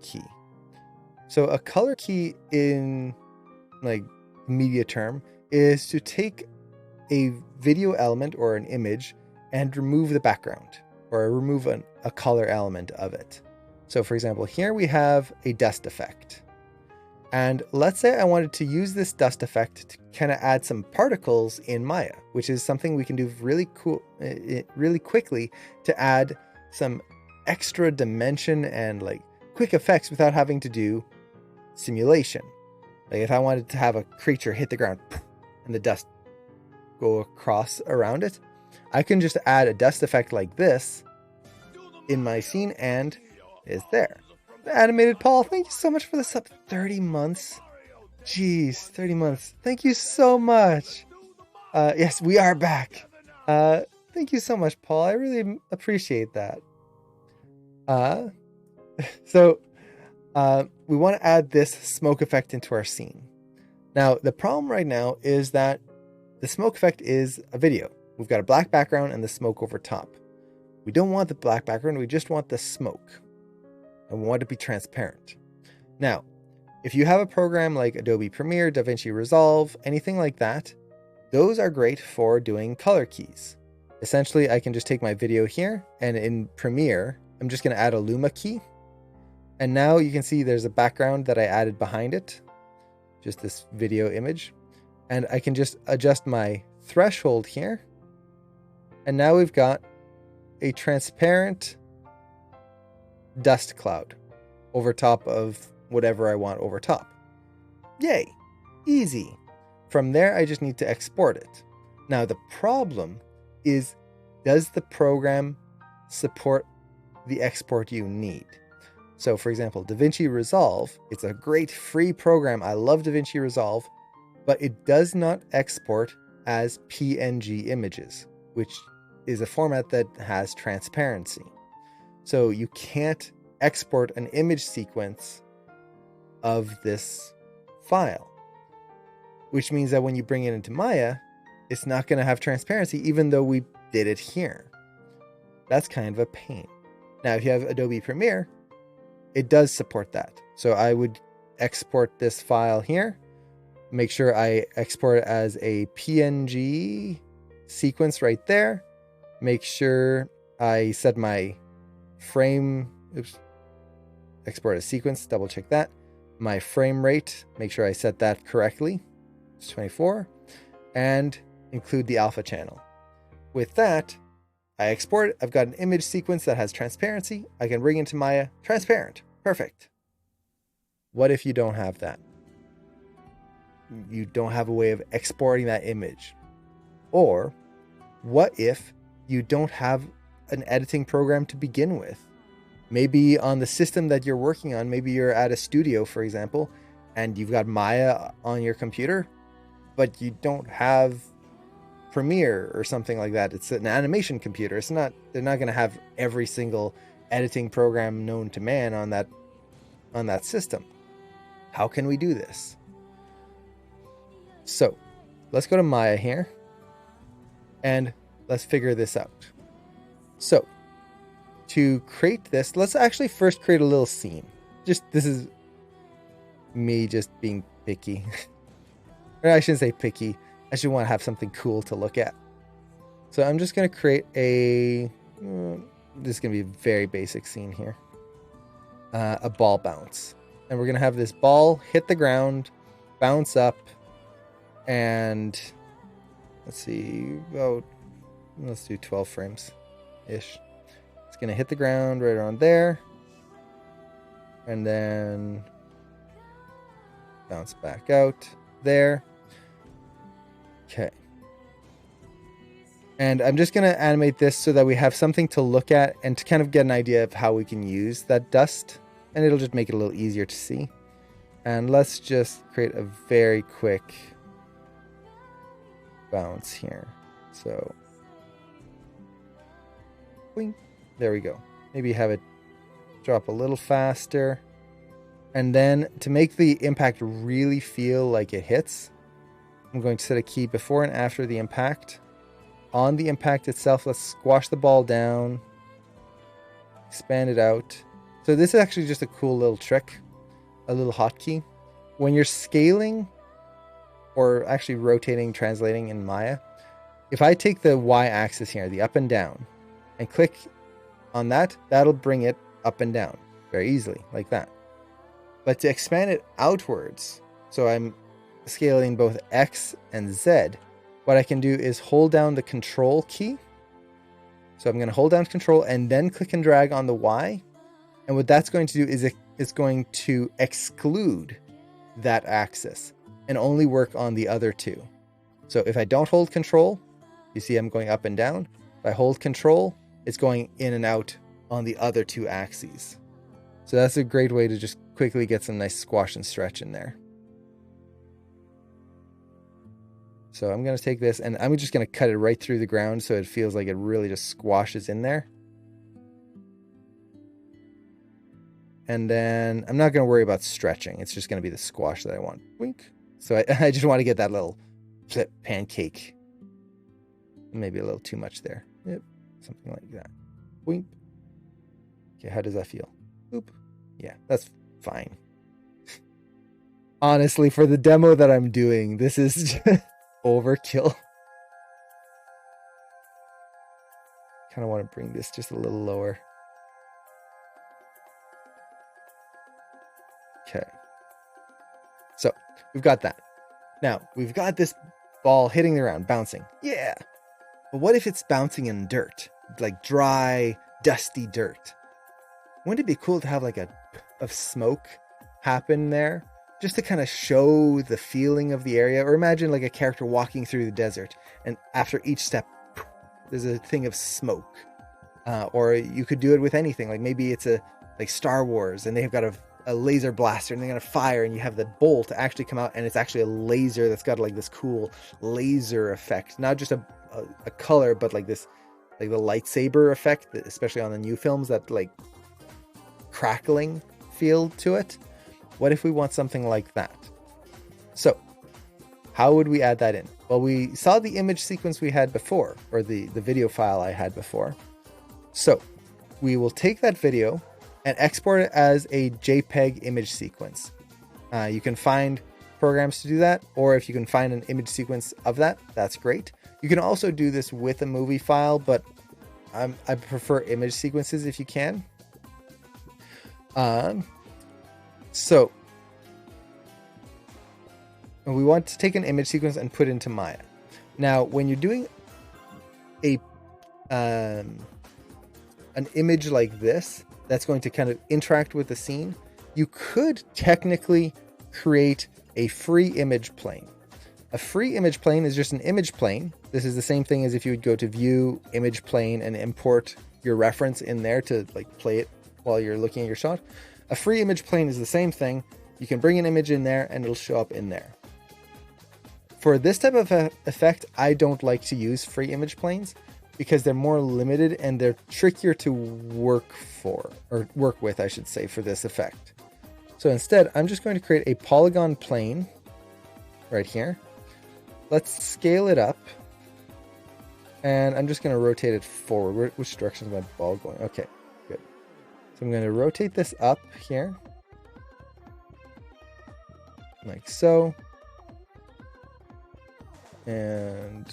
key. So a color key in like media term is to take a video element or an image and remove the background or remove a color element of it. So for example, here we have a dust effect. And let's say I wanted to use this dust effect to kind of add some particles in Maya, which is something we can do really quickly to add some extra dimension and like quick effects without having to do simulation. Like if I wanted to have a creature hit the ground and the dust go across around it, I can just add a dust effect like this in my scene and it's there. Animated Paul, thank you so much for the sub. 30 months. Jeez, 30 months. Thank you so much. Yes, we are back. Thank you so much, Paul. I really appreciate that. So we want to add this smoke effect into our scene. Now, the problem right now is that the smoke effect is a video. We've got a black background and the smoke over top. We don't want the black background. We just want the smoke. And we want it to be transparent. Now, if you have a program like Adobe Premiere, DaVinci Resolve, anything like that, those are great for doing color keys. Essentially, I can just take my video here, and in Premiere, I'm just going to add a Luma key. And now you can see there's a background that I added behind it, just this video image. And I can just adjust my threshold here. And now we've got a transparent dust cloud over top of whatever I want over top. Yay! Easy. From there, I just need to export it. Now, the problem is, does the program support the export you need? So, for example, DaVinci Resolve, it's a great free program. I love DaVinci Resolve, but it does not export as PNG images, which is a format that has transparency. So you can't export an image sequence of this file, which means that when you bring it into Maya, it's not going to have transparency, even though we did it here. That's kind of a pain. Now, if you have Adobe Premiere, it does support that. So I would export this file here, make sure I export it as a PNG sequence right there, make sure I set my frame, export a sequence, double check that. My frame rate, make sure I set that correctly. It's 24. And include the alpha channel. With that, I export it. I've got an image sequence that has transparency. I can bring into Maya, transparent. Perfect. What if you don't have that? You don't have a way of exporting that image. Or what if you don't have an editing program to begin with? Maybe on the system that you're working on, maybe you're at a studio, for example, and you've got Maya on your computer, but you don't have Premiere or something like that. It's an animation computer. They're not going to have every single editing program known to man on that system. How can we do this? So let's go to Maya here and let's figure this out. So to create this, let's actually first create a little scene. This is me just being picky. Or I shouldn't say picky. I should want to have something cool to look at. So I'm just going to create this is going to be a very basic scene here. A ball bounce. And we're going to have this ball hit the ground, bounce up, and let's see, let's do 12 frames-ish. It's going to hit the ground right around there, and then bounce back out there. Okay. And I'm just going to animate this so that we have something to look at and to kind of get an idea of how we can use that dust. And it'll just make it a little easier to see. And let's just create a very quick bounce here. So, boing. There we go. Maybe have it drop a little faster. And then to make the impact really feel like it hits, I'm going to set a key before and after the impact. On the impact itself, let's squash the ball down, expand it out, So this is actually just a cool little trick, a little hotkey. When you're scaling or actually rotating, translating in Maya, if I take the y-axis here, the up and down, and click on that, that'll bring it up and down very easily, like that. But to expand it outwards, so I'm scaling both X and Z, what I can do is hold down the Control key. So I'm going to hold down Control and then click and drag on the Y. And what that's going to do is it's going to exclude that axis and only work on the other two. So if I don't hold Control, you see I'm going up and down. If I hold Control, it's going in and out on the other two axes. So that's a great way to just quickly get some nice squash and stretch in there. So I'm going to take this and I'm just going to cut it right through the ground so it feels like it really just squashes in there. And then I'm not going to worry about stretching. It's just going to be the squash that I want. Wink. So I just want to get that little flip pancake. Maybe a little too much there. Yep. Something like that. Wink. Okay, how does that feel? Boop. Yeah, that's fine. Honestly, for the demo that I'm doing, this is just overkill. Kind of want to bring this just a little lower. Okay. So we've got that. Now we've got this ball hitting the ground, bouncing. Yeah. But what if it's bouncing in dirt? Like dry, dusty dirt. Wouldn't it be cool to have like a of smoke happen there? Just to kind of show the feeling of the area. Or imagine like a character walking through the desert and after each step, there's a thing of smoke. Or you could do it with anything. Like maybe it's like Star Wars and they've got a laser blaster and they're going to fire and you have the bolt actually come out and it's actually a laser that's got like this cool laser effect. Not just a color, but like this, like the lightsaber effect, especially on the new films, that like crackling feel to it. What if we want something like that? So how would we add that in? Well, we saw the image sequence we had before, or the video file I had before. So we will take that video and export it as a JPEG image sequence. You can find programs to do that, or if you can find an image sequence of that, that's great. You can also do this with a movie file, but I prefer image sequences if you can. So we want to take an image sequence and put it into Maya. Now, when you're doing an image like this, that's going to kind of interact with the scene, you could technically create a free image plane. A free image plane is just an image plane. This is the same thing as if you would go to view image plane and import your reference in there to like play it while you're looking at your shot. A free image plane is the same thing. You can bring an image in there and it'll show up in there. For this type of effect, I don't like to use free image planes because they're more limited and they're trickier to work with, I should say, for this effect. So instead, I'm just going to create a polygon plane right here. Let's scale it up. And I'm just going to rotate it forward. Which direction is my ball going? Okay, good. So I'm going to rotate this up here. Like so. And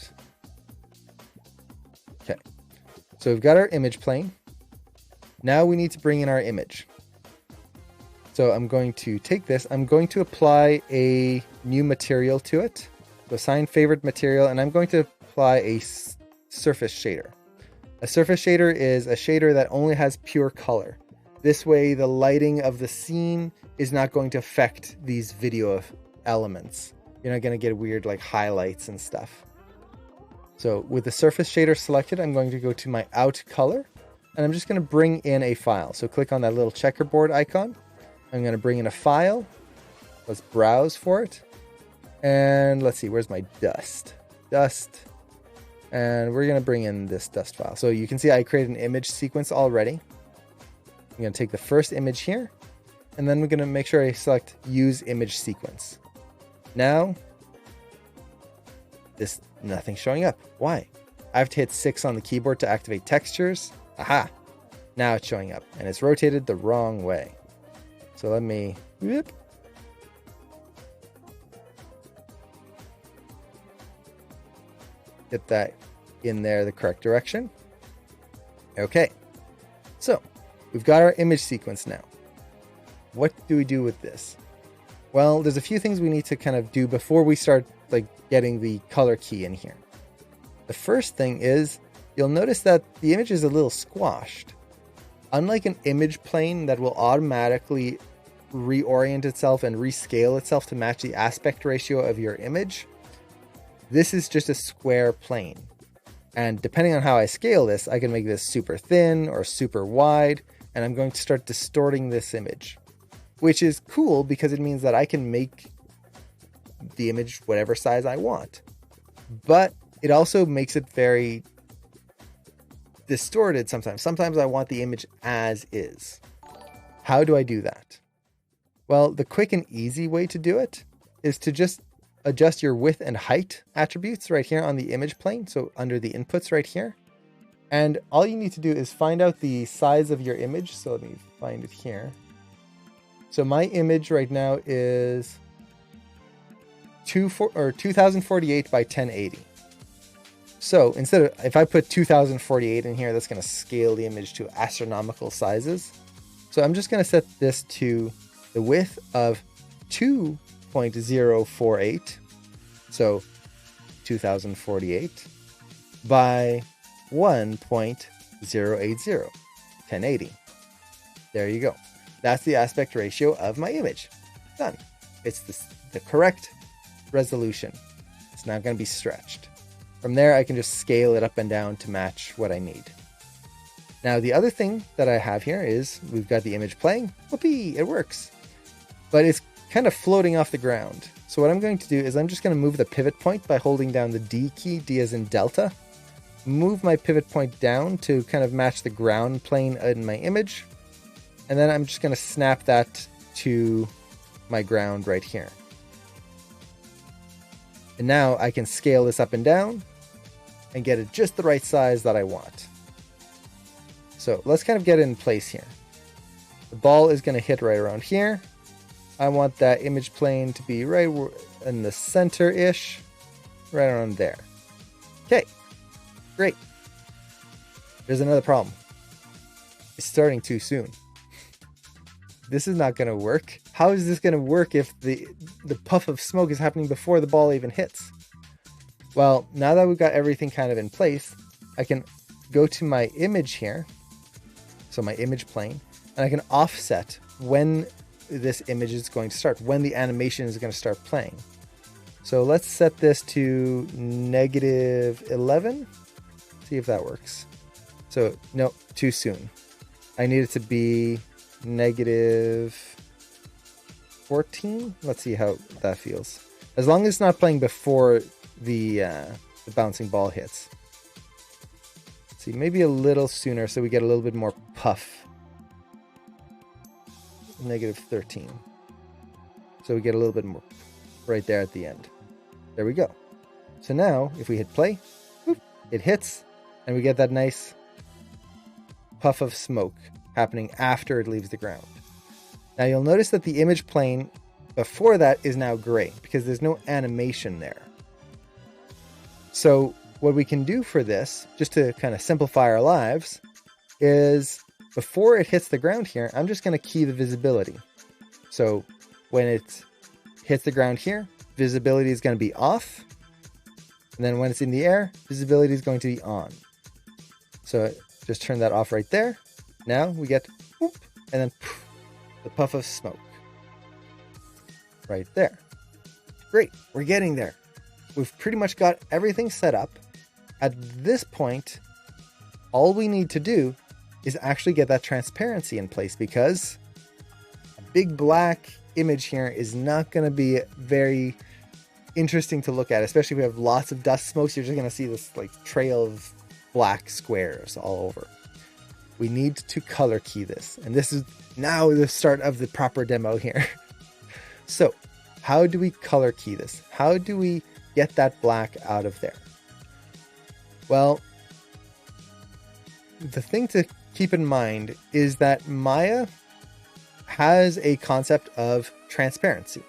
okay. So we've got our image plane. Now we need to bring in our image. So I'm going to take this. I'm going to apply a new material to it. So assign favorite material, and I'm going to apply a surface shader. A surface shader is a shader that only has pure color. This way, the lighting of the scene is not going to affect these video elements. You're not going to get weird like highlights and stuff. So with the surface shader selected, I'm going to go to my out color, and I'm just going to bring in a file. So click on that little checkerboard icon. I'm going to bring in a file. Let's browse for it. And let's see, where's my dust? Dust. And we're going to bring in this dust file. So you can see I created an image sequence already. I'm going to take the first image here, and then we're going to make sure I select use image sequence. Now, nothing's showing up. Why? I have to hit 6 on the keyboard to activate textures. Aha! Now it's showing up and it's rotated the wrong way. So let me whoop, get that in there the correct direction. Okay, so we've got our image sequence now. What do we do with this? Well, there's a few things we need to kind of do before we start like getting the color key in here. The first thing is you'll notice that the image is a little squashed. Unlike an image plane that will automatically reorient itself and rescale itself to match the aspect ratio of your image, this is just a square plane. And depending on how I scale this, I can make this super thin or super wide, and I'm going to start distorting this image, which is cool because it means that I can make the image whatever size I want. But it also makes it very distorted sometimes. Sometimes I want the image as is. How do I do that? Well, the quick and easy way to do it is to just adjust your width and height attributes right here on the image plane. So under the inputs right here. And all you need to do is find out the size of your image. So let me find it here. So my image right now is 2048 by 1080. So instead of, if I put 2048 in here, that's going to scale the image to astronomical sizes. So I'm just going to set this to the width of 2.048. So 2048 by 1.080, 1080. There you go. That's the aspect ratio of my image. Done. It's the correct resolution. It's not going to be stretched. From there, I can just scale it up and down to match what I need. Now, the other thing that I have here is we've got the image playing. Whoopee, it works. But it's kind of floating off the ground. So what I'm going to do is I'm just going to move the pivot point by holding down the D key, D as in Delta. Move my pivot point down to kind of match the ground plane in my image. And then I'm just going to snap that to my ground right here. And now I can scale this up and down and get it just the right size that I want. So let's kind of get it in place here. The ball is going to hit right around here. I want that image plane to be right in the center-ish, right around there. Okay, great. There's another problem. It's starting too soon. This is not going to work. How is this going to work if the puff of smoke is happening before the ball even hits? Well, now that we've got everything kind of in place, I can go to my image here, so my image plane, and I can offset when this image is going to start, when the animation is going to start playing. So let's set this to -11. See if that works. So, no, too soon. I need it to be -14. Let's see how that feels. As long as it's not playing before the bouncing ball hits. Let's see, maybe a little sooner so we get a little bit more puff. -13. So we get a little bit more right there at the end. There we go. So now if we hit play, whoop, it hits and we get that nice puff of smoke happening after it leaves the ground. Now you'll notice that the image plane before that is now gray because there's no animation there. So what we can do for this, just to kind of simplify our lives, is before it hits the ground here, I'm just going to key the visibility. So when it hits the ground here, visibility is going to be off. And then when it's in the air, visibility is going to be on. So just turn that off right there. Now we get whoop, and then poof, the puff of smoke. Right there. Great, we're getting there. We've pretty much got everything set up. At this point, all we need to do is actually get that transparency in place, because a big black image here is not going to be very interesting to look at, especially if we have lots of dust smokes. You're just going to see this like trail of black squares all over. We need to color key this, and this is now the start of the proper demo here. So how do we color key this? How do we get that black out of there? Well, the thing to keep in mind is that Maya has a concept of transparency.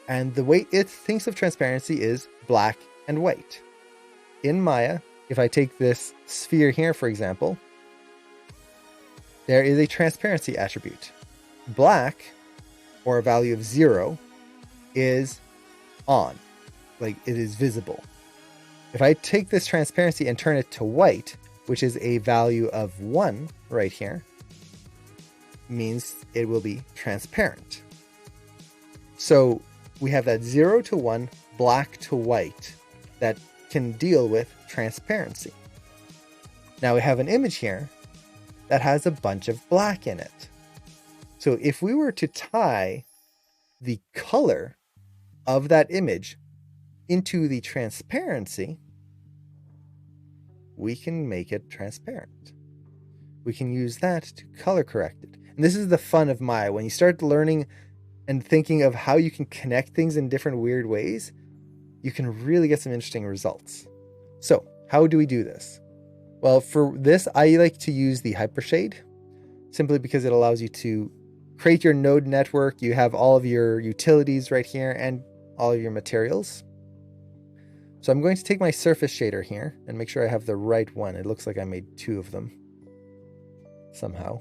And the way it thinks of transparency is black and white. In Maya, if I take this sphere here, for example, there is a transparency attribute. Black, or a value of 0, is on, like it is visible. If I take this transparency and turn it to white, which is a value of 1 right here, means it will be transparent. So we have that 0 to 1, black to white, that can deal with transparency. Now we have an image here that has a bunch of black in it. So if we were to tie the color of that image into the transparency, we can make it transparent. We can use that to color correct it. And this is the fun of Maya. When you start learning and thinking of how you can connect things in different weird ways, you can really get some interesting results. So how do we do this? Well, for this, I like to use the Hypershade, simply because it allows you to create your node network. You have all of your utilities right here and all of your materials. So I'm going to take my surface shader here and make sure I have the right one. It looks like I made 2 of them somehow.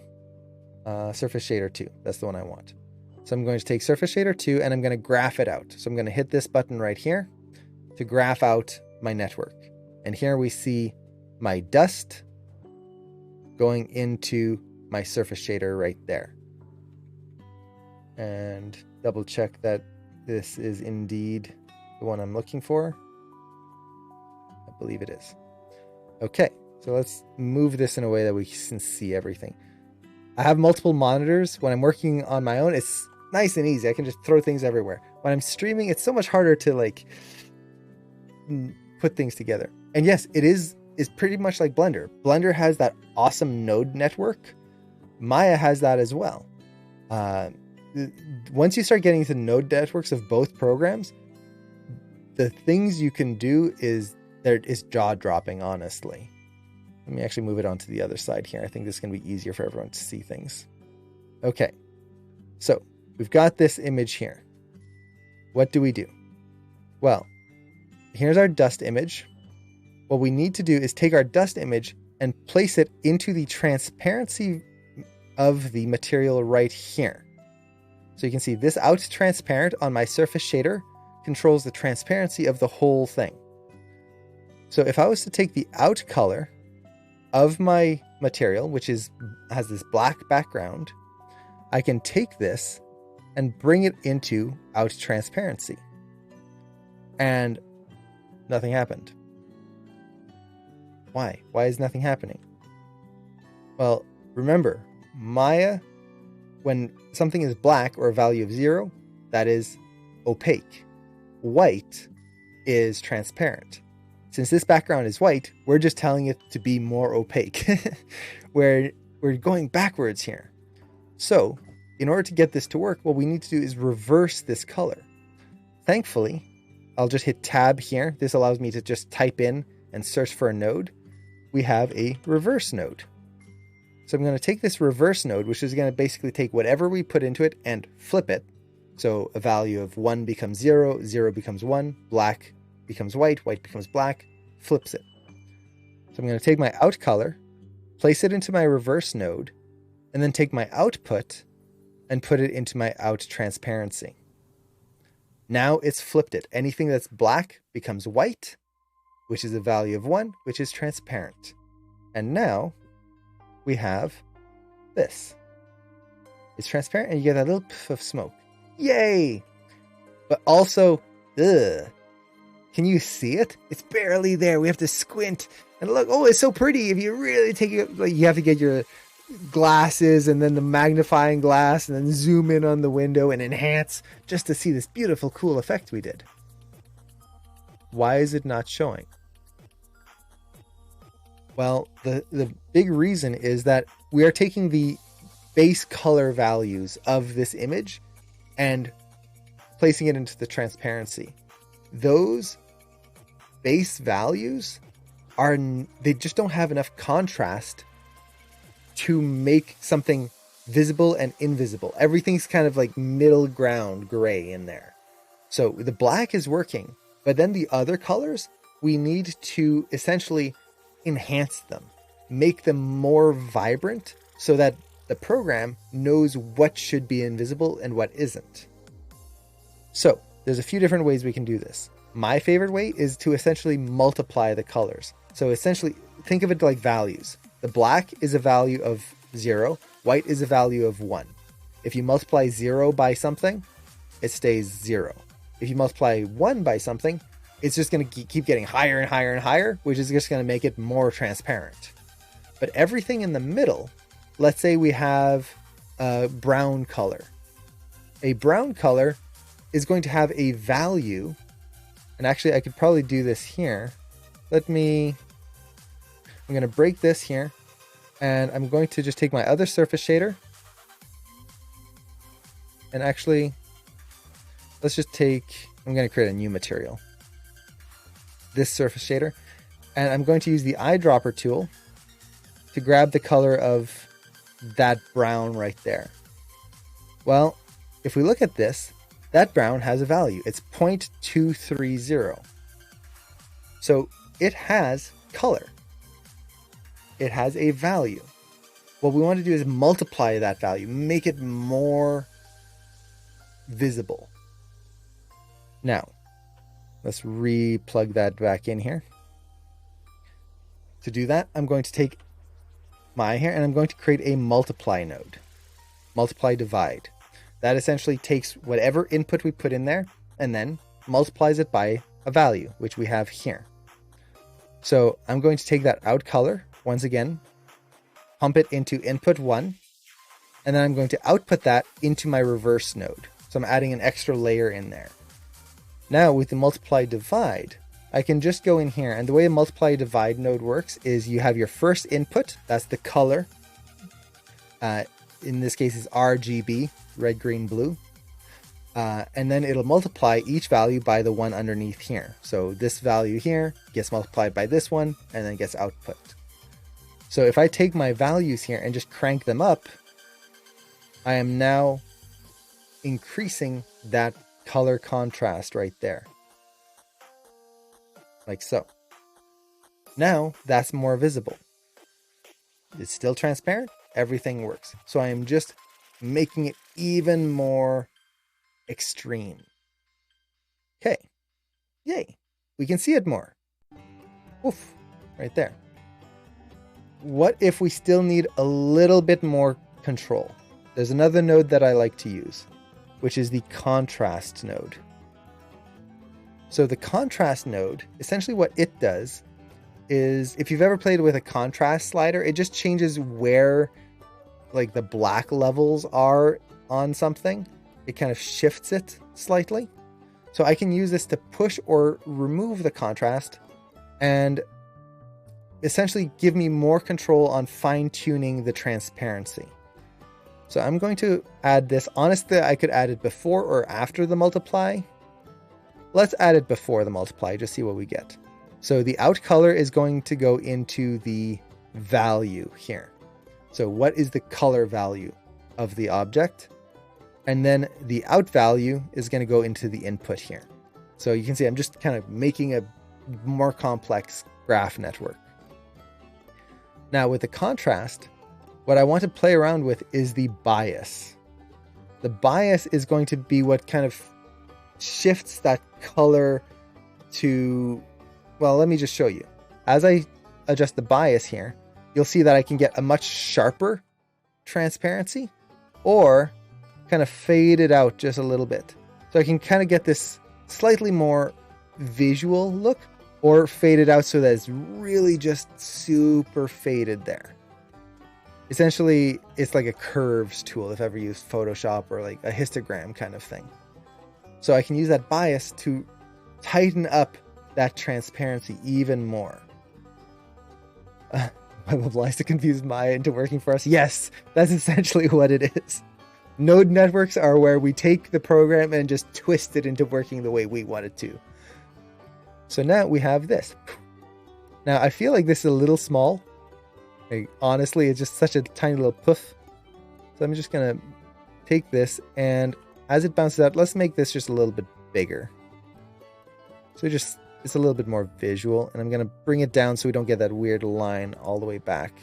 Surface shader 2, that's the one I want. So I'm going to take surface shader 2 and I'm going to graph it out. So I'm going to hit this button right here to graph out my network. And here we see my dust going into my surface shader right there. And double check that this is indeed the one I'm looking for. I believe it is. Okay, so let's move this in a way that we can see everything. I have multiple monitors. When I'm working on my own, it's nice and easy. I can just throw things everywhere. When I'm streaming, it's so much harder to like put things together. And yes, it is pretty much like Blender. Blender has that awesome node network. Maya has that as well. Once you start getting to node networks of both programs, the things you can do is jaw-dropping, honestly. Let me actually move it onto the other side here. I think this is going to be easier for everyone to see things. Okay, so we've got this image here. What do we do? Well, here's our dust image. What we need to do is take our dust image and place it into the transparency of the material right here. So you can see this out transparent on my surface shader controls the transparency of the whole thing. So if I was to take the out color of my material, which has this black background, I can take this and bring it into out transparency. And nothing happened. Why? Why is nothing happening? Well, remember, Maya, when something is black or a value of 0, that is opaque. White is transparent. Since this background is white, we're just telling it to be more opaque. We're going backwards here. So, in order to get this to work, what we need to do is reverse this color. Thankfully, I'll just hit tab here. This allows me to just type in and search for a node. We have a reverse node. So I'm going to take this reverse node, which is going to basically take whatever we put into it and flip it. So a value of 1 becomes 0, 0 becomes 1, black becomes white, white becomes black, flips it. So I'm going to take my out color, place it into my reverse node, and then take my output and put it into my out transparency. Now it's flipped it. Anything that's black becomes white, which is a value of 1, which is transparent. And now we have this. It's transparent and you get that little puff of smoke. Yay! But also, ugh. Can you see it? It's barely there. We have to squint and look. Oh, it's so pretty. If you really take it, like, you have to get your glasses and then the magnifying glass and then zoom in on the window and enhance just to see this beautiful, cool effect we did. Why is it not showing? Well, the big reason is that we are taking the base color values of this image and placing it into the transparency. Those base values they just don't have enough contrast to make something visible and invisible. Everything's kind of like middle ground gray in there. So the black is working, but then the other colors, we need to essentially enhance them, make them more vibrant so that the program knows what should be invisible and what isn't. So there's a few different ways we can do this. My favorite way is to essentially multiply the colors. So essentially think of it like values. The black is a value of 0, white is a value of 1. If you multiply 0 by something, it stays 0. If you multiply 1 by something, it's just going to keep getting higher and higher and higher, which is just going to make it more transparent. But everything in the middle, let's say we have a brown color. A brown color is going to have a value, and actually I could probably do this here. I'm going to break this here, and I'm going to just take my other surface shader, and actually, I'm going to create a new material. This surface shader, and I'm going to use the eyedropper tool to grab the color of that brown right there. Well, if we look at this, that brown has a value. It's 0.230. So it has color. It has a value. What we want to do is multiply that value, make it more visible. Now, let's re-plug that back in here. To do that, I'm going to take my eye here and I'm going to create a multiply node. Multiply divide. That essentially takes whatever input we put in there and then multiplies it by a value, which we have here. So I'm going to take that out color, once again, pump it into input 1, and then I'm going to output that into my reverse node. So I'm adding an extra layer in there. Now with the multiply divide, I can just go in here, and the way a multiply divide node works is you have your first input, that's the color. In this case is RGB, red, green, blue. And then it'll multiply each value by the one underneath here. So this value here gets multiplied by this one and then gets output. So if I take my values here and just crank them up, I am now increasing that color contrast right there. Like so. Now that's more visible. It's still transparent. Everything works. So I am just making it even more extreme. Okay. Yay. We can see it more. Oof. Right there. What if we still need a little bit more control? There's another node that I like to use, which is the contrast node. So the contrast node, essentially what it does is, if you've ever played with a contrast slider, it just changes where like the black levels are on something. It kind of shifts it slightly. So I can use this to push or remove the contrast and essentially give me more control on fine-tuning the transparency. So I'm going to add this. Honestly, I could add it before or after the multiply. Let's add it before the multiply, just see what we get. So the out color is going to go into the value here. So what is the color value of the object? And then the out value is going to go into the input here. So you can see I'm just kind of making a more complex graph network. Now with the contrast, what I want to play around with is the bias. The bias is going to be what kind of shifts that color to, well, let me just show you. As I adjust the bias here, you'll see that I can get a much sharper transparency or kind of fade it out just a little bit. So I can kind of get this slightly more visual look or fade it out so that it's really just super faded there. Essentially, it's like a curves tool if ever used Photoshop or like a histogram kind of thing. So I can use that bias to tighten up that transparency even more. My lies to confuse Maya into working for us. Yes, that's essentially what it is. Node networks are where we take the program and just twist it into working the way we want it to. So now we have this. Now I feel like this is a little small. Like, honestly, it's just such a tiny little poof. So I'm just gonna take this, and as it bounces out, let's make this just a little bit bigger. So just it's a little bit more visual, and I'm gonna bring it down so we don't get that weird line all the way back.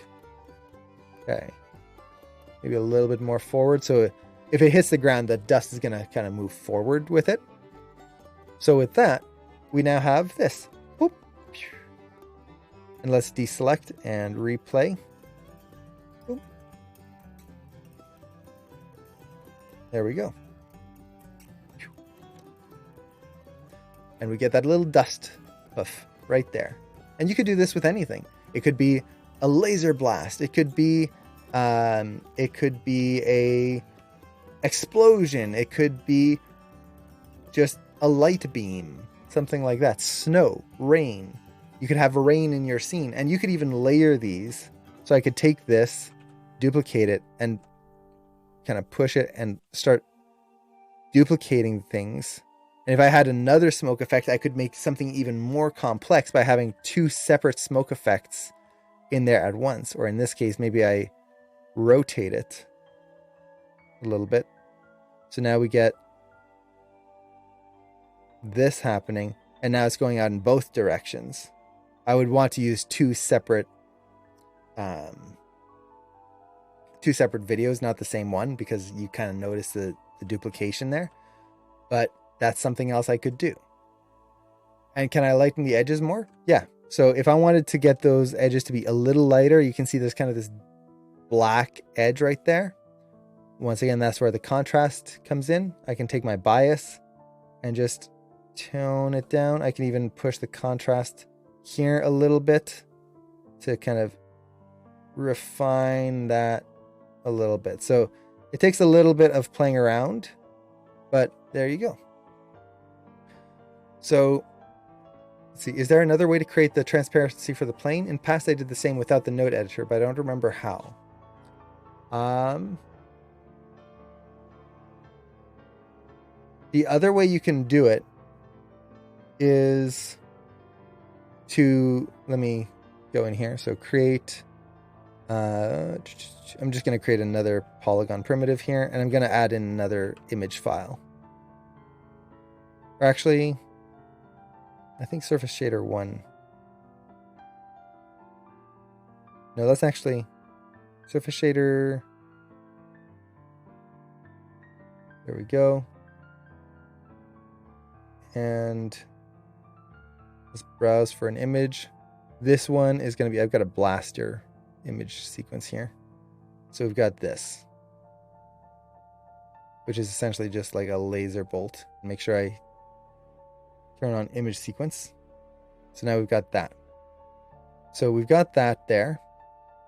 Okay. Maybe a little bit more forward. So if it hits the ground, the dust is gonna kind of move forward with it. So with that, we now have this. Boop. And let's deselect and replay. Boop. There we go. And we get that little dust puff right there. And you could do this with anything. It could be a laser blast. It could be a explosion. It could be just a light beam, something like that. Snow, rain. You could have rain in your scene, and you could even layer these. So I could take this, duplicate it, and kind of push it and start duplicating things. And if I had another smoke effect, I could make something even more complex by having two separate smoke effects in there at once. Or in this case, maybe I rotate it a little bit. So now we get this happening, and now it's going out in both directions. I would want to use two separate videos, not the same one, because you kind of notice the duplication there. But that's something else I could do. And can I lighten the edges more? Yeah. So if I wanted to get those edges to be a little lighter, you can see there's kind of this black edge right there. Once again, that's where the contrast comes in. I can take my bias and just tone it down. I can even push the contrast here a little bit to kind of refine that a little bit. So it takes a little bit of playing around, but there you go. So let's see, is there another way to create the transparency for the plane? In past, I did the same without the node editor, but I don't remember how. The other way you can do it is to, let me go in here. So create, I'm just going to create another polygon primitive here, and I'm going to add in another image file. Or actually, I think Surface Shader 1. No, that's actually Surface Shader. There we go. And let's browse for an image. This one is going to be, I've got a blaster image sequence here. So we've got this, which is essentially just like a laser bolt. Make sure I turn on image sequence. So now we've got that. So we've got that there.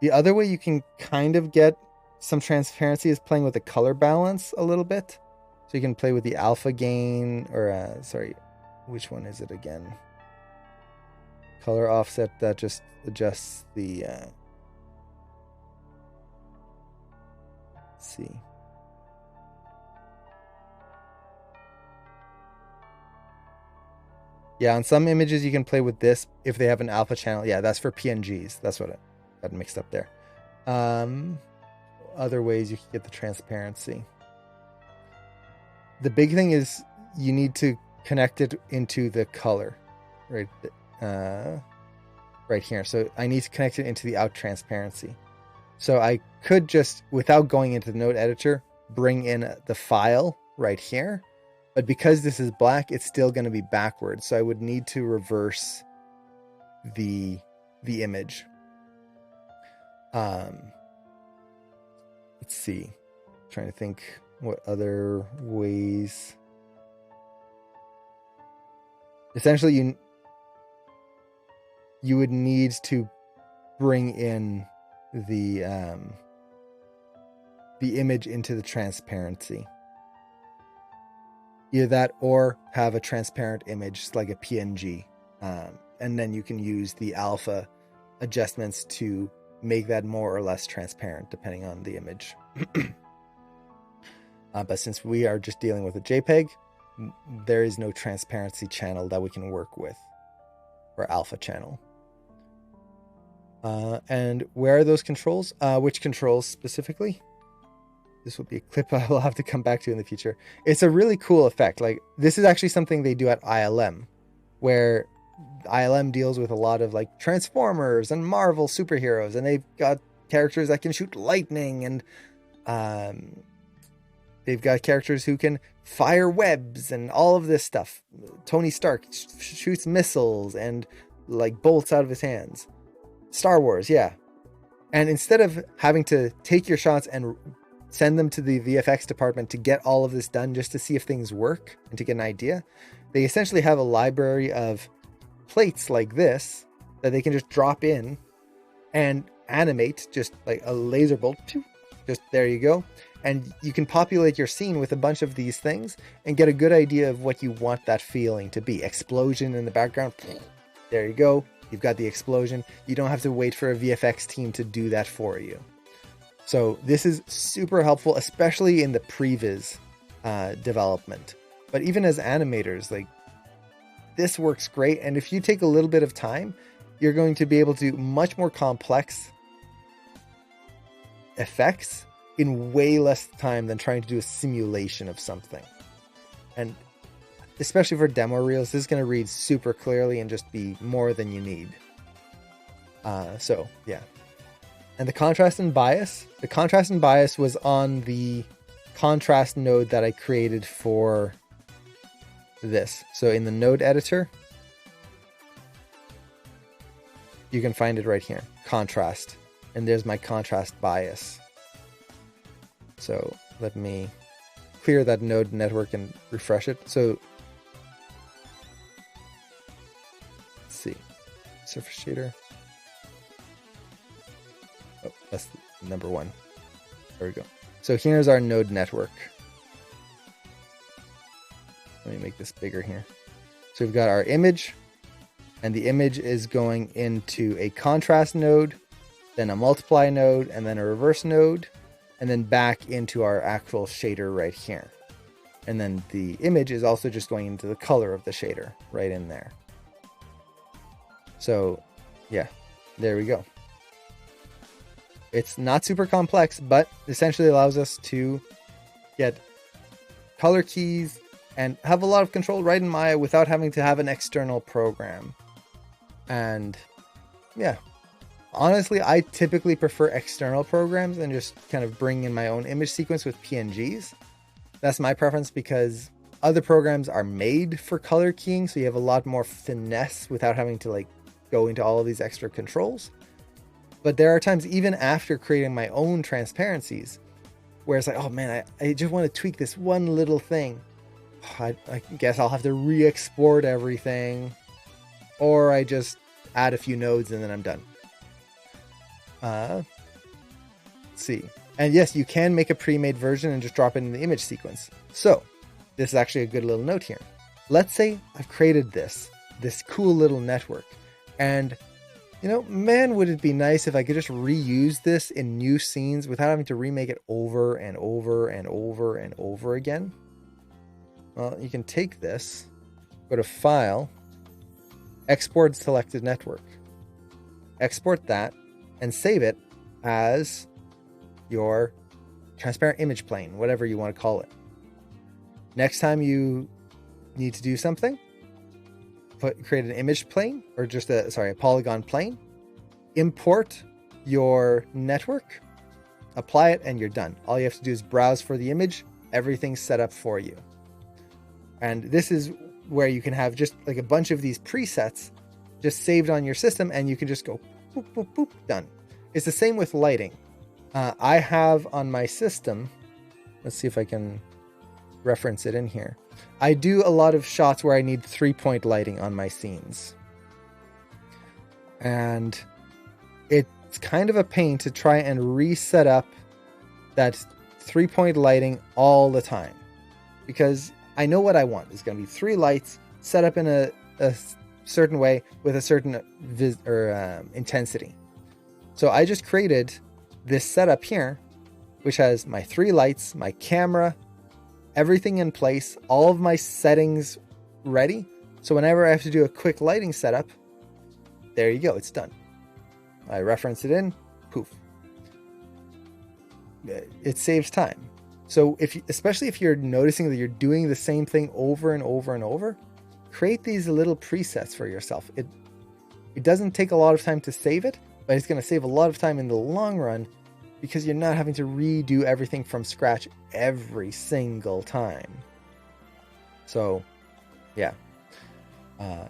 The other way you can kind of get some transparency is playing with the color balance a little bit. So you can play with the alpha gain, or sorry, which one is it again? Color offset, that just adjusts the, let's see. Yeah, on some images you can play with this if they have an alpha channel. Yeah, that's for PNGs. That's what I got mixed up there. Other ways you can get the transparency. The big thing is you need to connect it into the color, right? Right here. So I need to connect it into the out transparency. So I could just, without going into the node editor, bring in the file right here. But because this is black, it's still going to be backwards. So I would need to reverse the image. Let's see. I'm trying to think what other ways. Essentially, you would need to bring in the image into the transparency. Either that or have a transparent image like a PNG. And then you can use the alpha adjustments to make that more or less transparent depending on the image. But since we are just dealing with a JPEG, there is no transparency channel that we can work with, or alpha channel. And where are those controls? Which controls specifically? This will be a clip I will have to come back to in the future. It's a really cool effect. Like, this is actually something they do at ILM, where ILM deals with a lot of like Transformers and Marvel superheroes, and they've got characters that can shoot lightning, and they've got characters who can fire webs and all of this stuff. Tony Stark shoots missiles and like bolts out of his hands. Star Wars, yeah. And instead of having to take your shots and send them to the VFX department to get all of this done just to see if things work and to get an idea, they essentially have a library of plates like this that they can just drop in and animate, just like a laser bolt. Just there you go. And you can populate your scene with a bunch of these things and get a good idea of what you want that feeling to be. Explosion in the background. There you go. You've got the explosion. You don't have to wait for a VFX team to do that for you. So this is super helpful, especially in the previs development. But even as animators, like, this works great. And if you take a little bit of time, you're going to be able to do much more complex effects in way less time than trying to do a simulation of something. And especially for demo reels, this is going to read super clearly and just be more than you need. So yeah. And the contrast and bias was on the contrast node that I created for this. So in the node editor, you can find it right here, contrast. And there's my contrast bias. So let me clear that node network and refresh it. So let's see, surface shader. Oh, that's number one. There we go. So here's our node network. Let me make this bigger here. So we've got our image, and the image is going into a contrast node, then a multiply node, and then a reverse node, and then back into our actual shader right here. And then the image is also just going into the color of the shader right in there. So yeah, there we go. It's not super complex, but essentially allows us to get color keys and have a lot of control right in Maya without having to have an external program. And yeah, honestly, I typically prefer external programs and just kind of bring in my own image sequence with PNGs. That's my preference because other programs are made for color keying, so you have a lot more finesse without having to like go into all of these extra controls. But there are times, even after creating my own transparencies, where it's like, oh man, I just want to tweak this one little thing. I guess I'll have to re-export everything, or I just add a few nodes and then I'm done. Let's see. And yes, you can make a pre-made version and just drop it in the image sequence. So this is actually a good little note here. Let's say I've created this cool little network, and you know, man, would it be nice if I could just reuse this in new scenes without having to remake it over and over and over and over again? Well, you can take this, go to File, Export Selected Network, export that, and save it as your transparent image plane, whatever you want to call it. Next time you need to do something, create an image plane, or just a polygon plane, import your network, apply it, and you're done. All you have to do is browse for the image. Everything's set up for you. And this is where you can have just like a bunch of these presets just saved on your system, and you can just go boop, boop, boop, done. It's the same with lighting. I have on my system, let's see if I can reference it in here. I do a lot of shots where I need 3-point lighting on my scenes. And it's kind of a pain to try and reset up that 3-point lighting all the time, because I know what I want. It's going to be 3 lights set up in a certain way with a certain intensity. So I just created this setup here, which has my 3 lights, my camera, everything in place, all of my settings ready. So whenever I have to do a quick lighting setup, there you go, it's done. I reference it in, poof. It saves time. So especially if you're noticing that you're doing the same thing over and over and over, create these little presets for yourself. It doesn't take a lot of time to save it, but it's going to save a lot of time in the long run because you're not having to redo everything from scratch every single time. So, yeah.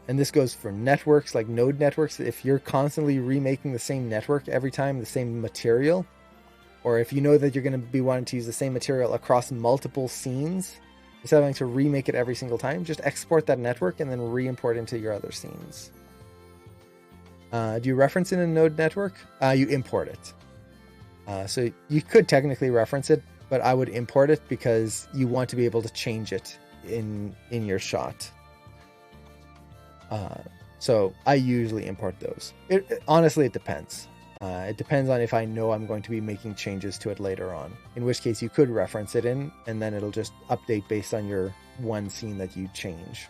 And this goes for networks like node networks. If you're constantly remaking the same network every time, the same material, or if you know that you're going to be wanting to use the same material across multiple scenes, instead of having to remake it every single time, just export that network and then re-import into your other scenes. Do you reference in a node network? You import it. So you could technically reference it, but I would import it because you want to be able to change it in your shot. So I usually import those. Honestly, it depends. It depends on if I know I'm going to be making changes to it later on, in which case you could reference it in and then it'll just update based on your one scene that you change.